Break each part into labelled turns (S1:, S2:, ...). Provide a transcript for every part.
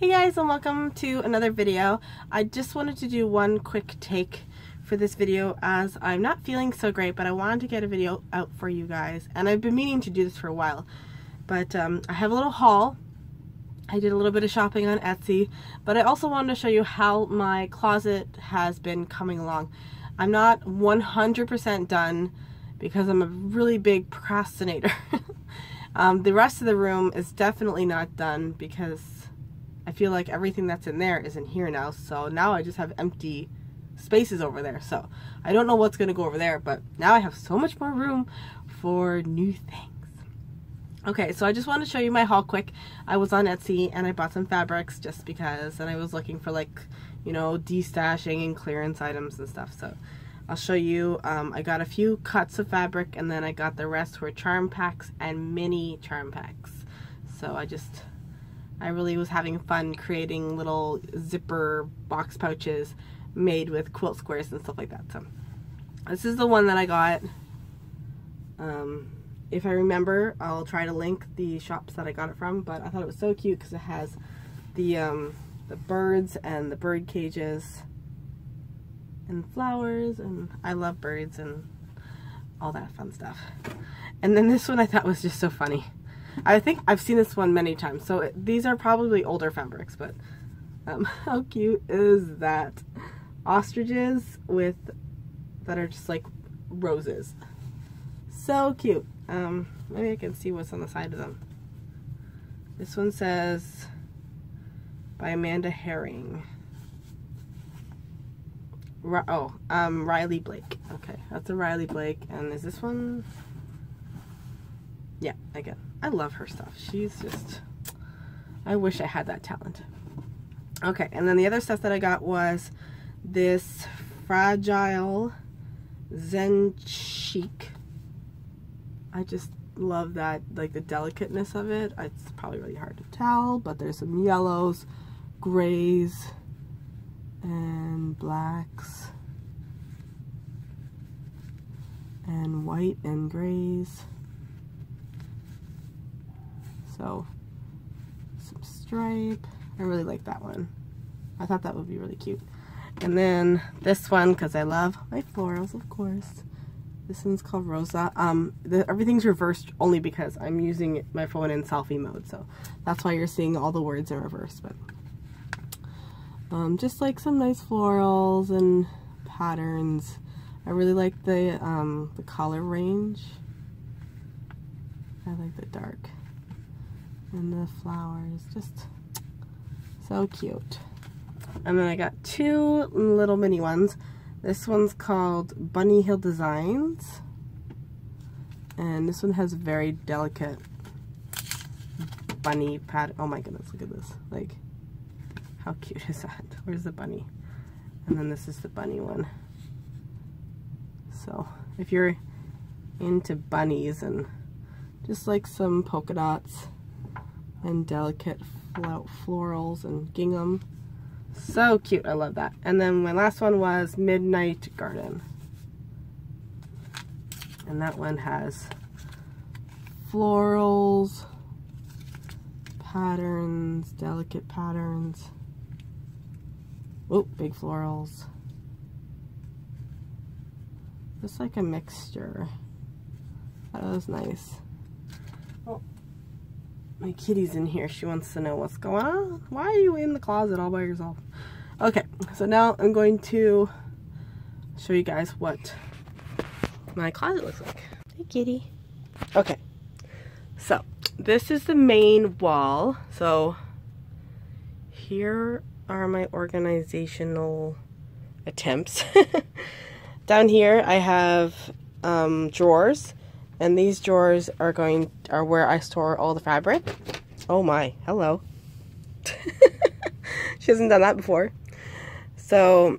S1: Hey guys, and welcome to another video. I just wanted to do one quick take for this video as I'm not feeling so great, but I wanted to get a video out for you guys, and I've been meaning to do this for a while. But I have a little haul. I did a little bit of shopping on Etsy, but I also wanted to show you how my closet has been coming along. I'm not 100% done because I'm a really big procrastinator. The rest of the room is definitely not done because I feel like everything that's in there is in here now, so now I just have empty spaces over there. So I don't know what's going to go over there, but now I have so much more room for new things. Okay, so I just want to show you my haul quick. I was on Etsy and I bought some fabrics just because, and I was looking for, like, you know, destashing and clearance items and stuff. So I'll show you. I got a few cuts of fabric, and then I got the rest were charm packs and mini charm packs. So I really was having fun creating little zipper box pouches made with quilt squares and stuff like that. So this is the one that I got. If I remember, I'll try to link the shops that I got it from, but I thought it was so cute because it has the birds and the bird cages and flowers, and I love birds and all that fun stuff. And then this one I thought was just so funny. I think I've seen this one many times, so these are probably older fabrics, but how cute is that? Ostriches that are just like roses. So cute. Maybe I can see what's on the side of them. This one says by Amanda Herring. Riley Blake. Okay, that's a Riley Blake. And is this one? Yeah, again, I love her stuff. She's just, I wish I had that talent. Okay, and then the other stuff that I got was this fragile Zen chic. I just love that, like the delicateness of it. It's probably really hard to tell, but there's some yellows, grays, and blacks, and white and grays. So some stripe. I really like that one. I thought that would be really cute. And then this one, because I love my florals, of course. This one's called Rosa. Everything's reversed only because I'm using my phone in selfie mode, so that's why you're seeing all the words in reverse. But just like some nice florals and patterns. I really like the color range. I like the dark. And the flowers, just so cute. And then I got two little mini ones. This one's called Bunny Hill Designs, and this one has very delicate bunny pattern. Oh my goodness, look at this. Like, how cute is that? Where's the bunny? And then this is the bunny one. So if you're into bunnies and just like some polka dots and delicate florals and gingham. So cute. I love that. And then my last one was Midnight Garden. And that one has florals, patterns, delicate patterns. Oh, big florals. Just like a mixture. That was nice. Oh. My kitty's in here. She wants to know what's going on. Why are you in the closet all by yourself? Okay, so now I'm going to show you guys what my closet looks like. Hey, kitty. Okay, so this is the main wall. So here are my organizational attempts. Down here I have drawers. And these drawers are where I store all the fabric. Oh my, hello. She hasn't done that before. So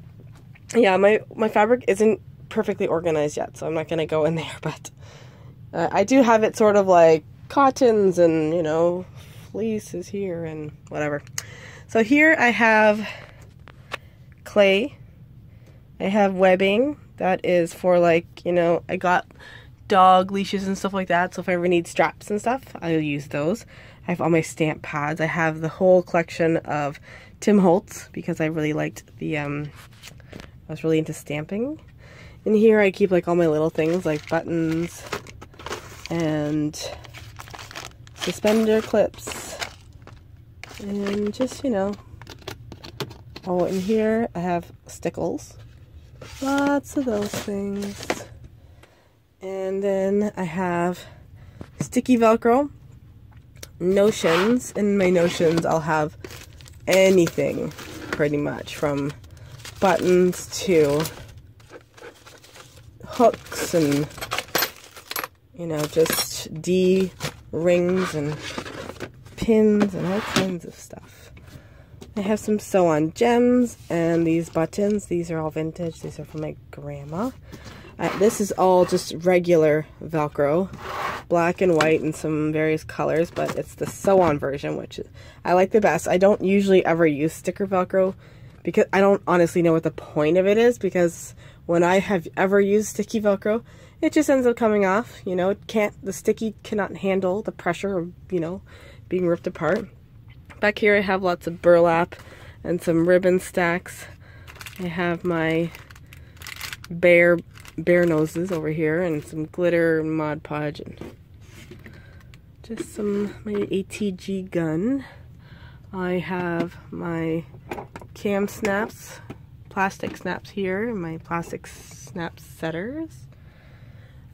S1: yeah, my fabric isn't perfectly organized yet, so I'm not gonna go in there, but I do have it sort of like cottons and, you know, fleeces here and whatever. So here I have clay. I have webbing that is for, like, you know, I got dog leashes and stuff like that, so if I ever need straps and stuff, I'll use those. I have all my stamp pads. I have the whole collection of Tim Holtz because I really liked the, I was really into stamping. In here I keep like all my little things like buttons and suspender clips and just, you know. Oh, in here I have stickles. Lots of those things. And then I have sticky Velcro, notions. In my notions I'll have anything pretty much, from buttons to hooks and, you know, just D-rings and pins and all kinds of stuff. I have some sew-on gems and these buttons. These are all vintage. These are from my grandma. This is all just regular Velcro, black and white and some various colors, but it's the sew-on version, which I like the best. I don't usually ever use sticker Velcro because I don't honestly know what the point of it is, because when I have ever used sticky Velcro, it just ends up coming off. You know, the sticky cannot handle the pressure of, you know, being ripped apart. Back here I have lots of burlap and some ribbon stacks. I have my bear noses over here and some glitter and Mod Podge and just my ATG gun. I have my cam snaps, plastic snaps here, and my plastic snap setters.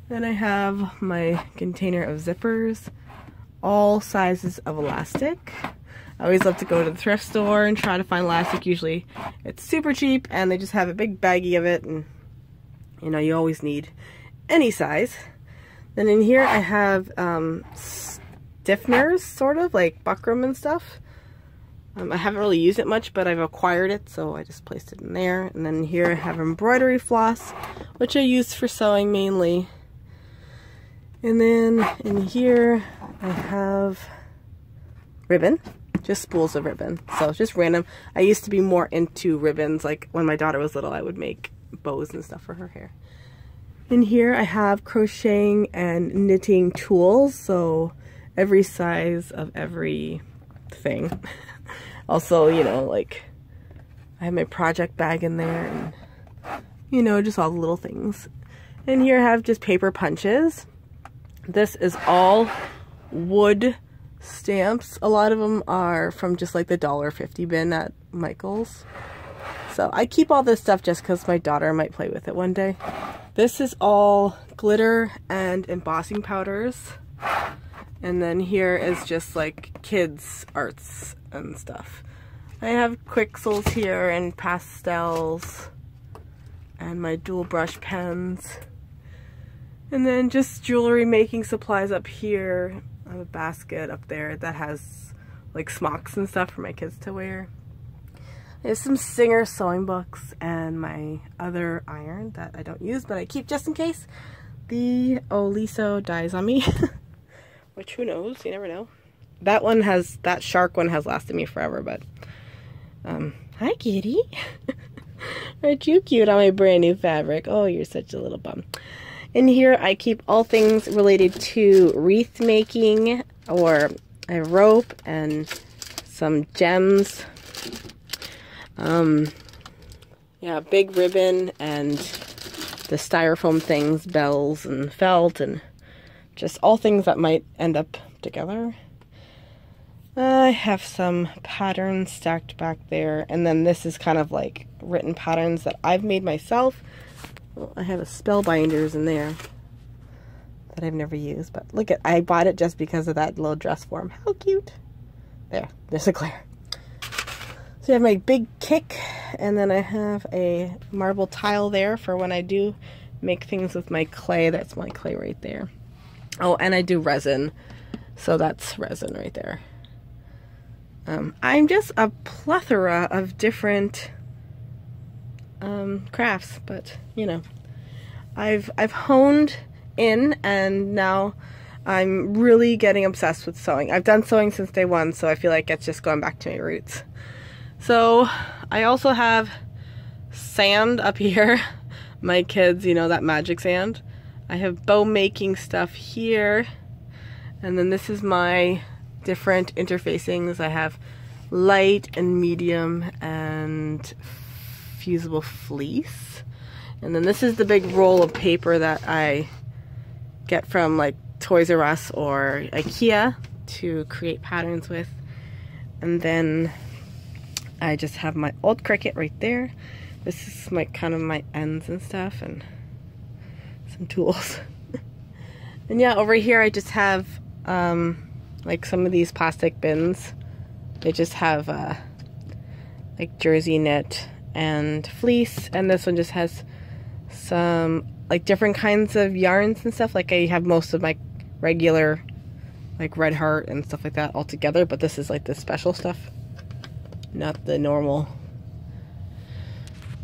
S1: Then I have my container of zippers, all sizes of elastic. I always love to go to the thrift store and try to find elastic. Usually it's super cheap and they just have a big baggie of it, and you know, you always need any size. Then in here I have stiffeners, sort of like buckram and stuff. I haven't really used it much, but I've acquired it, so I just placed it in there. And then here I have embroidery floss, which I use for sewing mainly. And then in here I have ribbon, just spools of ribbon. So just random. I used to be more into ribbons, like when my daughter was little I would make bows and stuff for her hair. In here I have crocheting and knitting tools, so every size of every thing. Also, you know, like I have my project bag in there and, you know, just all the little things. And here I have just paper punches. This is all wood stamps. A lot of them are from just like the $1.50 bin at Michael's. So I keep all this stuff just because my daughter might play with it one day. This is all glitter and embossing powders. And then here is just like kids' arts and stuff. I have Quixels here and pastels and my dual brush pens. And then just jewelry making supplies up here. I have a basket up there that has like smocks and stuff for my kids to wear. There's some Singer sewing books and my other iron that I don't use but I keep just in case. The Oliso dies on me. Which, who knows, you never know. That shark one has lasted me forever, but hi kitty. Aren't you cute on my brand new fabric? Oh, you're such a little bum. In here I keep all things related to wreath making, or a rope and some gems. Yeah, big ribbon and the styrofoam things, bells and felt, and just all things that might end up together. I have some patterns stacked back there, and then this is kind of like written patterns that I've made myself. Well, I have a spellbinders in there that I've never used, but look at, I bought it just because of that little dress form. How cute. There's a glare. So I have my big kick, and then I have a marble tile there for when I do make things with my clay. That's my clay right there. Oh, and I do resin, so that's resin right there. I'm just a plethora of different crafts, but you know, I've honed in, and now I'm really getting obsessed with sewing. I've done sewing since day one, so I feel like it's just going back to my roots. So I also have sand up here. My kids, you know, that magic sand. I have bow making stuff here, and then this is my different interfacings. I have light and medium and fusible fleece. And then this is the big roll of paper that I get from like Toys R Us or IKEA to create patterns with. And then I just have my old Cricut right there. This is my kind of my ends and stuff and some tools. And yeah, over here I just have like some of these plastic bins. They just have like jersey knit and fleece, and this one just has some like different kinds of yarns and stuff. Like I have most of my regular like red heart and stuff like that all together, but this is like the special stuff, not the normal.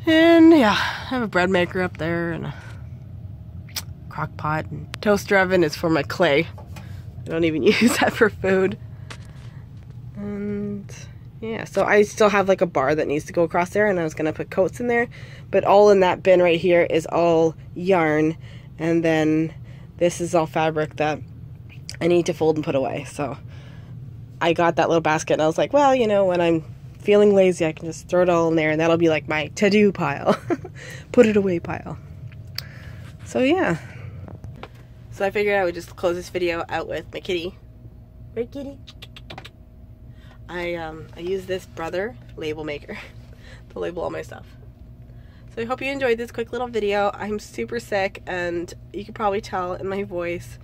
S1: And yeah, I have a bread maker up there and a crock pot, and toaster oven is for my clay. I don't even use that for food. And yeah, so I still have like a bar that needs to go across there, and I was gonna put coats in there, but all in that bin right here is all yarn, and then this is all fabric that I need to fold and put away. So I got that little basket and I was like, well, you know, when I'm feeling lazy I can just throw it all in there, and that'll be like my to-do pile. Put it away pile. So yeah, so I figured I would just close this video out with my kitty. Right, kitty? I use this Brother label maker to label all my stuff. So I hope you enjoyed this quick little video. I'm super sick, and you can probably tell in my voice.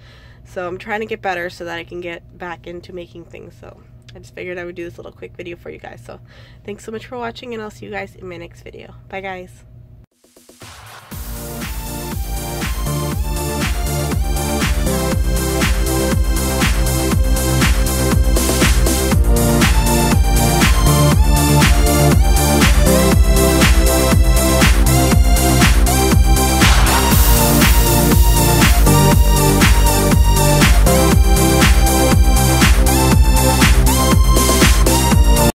S1: So I'm trying to get better so that I can get back into making things. So I just figured I would do this little quick video for you guys. So thanks so much for watching, and I'll see you guys in my next video. Bye guys.